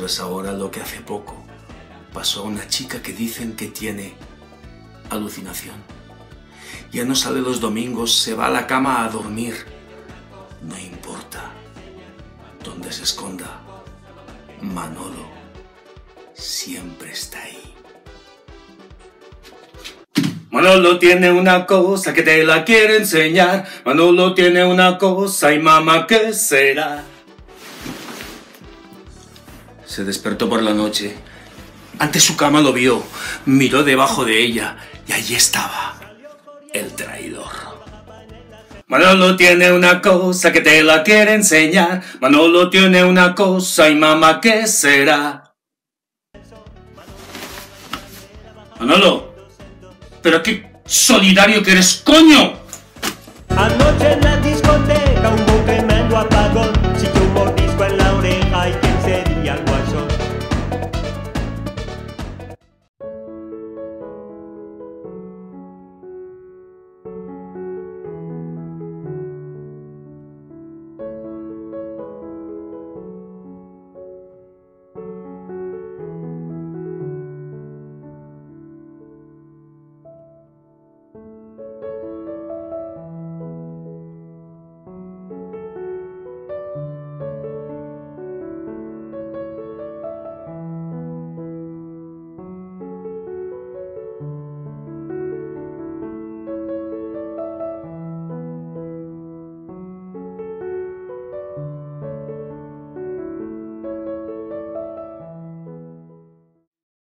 sabes ahora lo que hace poco pasó a una chica que dicen que tiene alucinación. Ya no sale los domingos, se va a la cama a dormir. No importa dónde se esconda, Manolo siempre está ahí. Manolo tiene una cosa que te la quiere enseñar. Manolo tiene una cosa y mamá, ¿qué será? Se despertó por la noche. Ante su cama lo vio, miró debajo de ella y allí estaba el traidor. Manolo tiene una cosa que te la quiere enseñar. Manolo tiene una cosa y mamá, ¿qué será? Manolo, pero qué solidario que eres, coño. Anoche en la discoteca un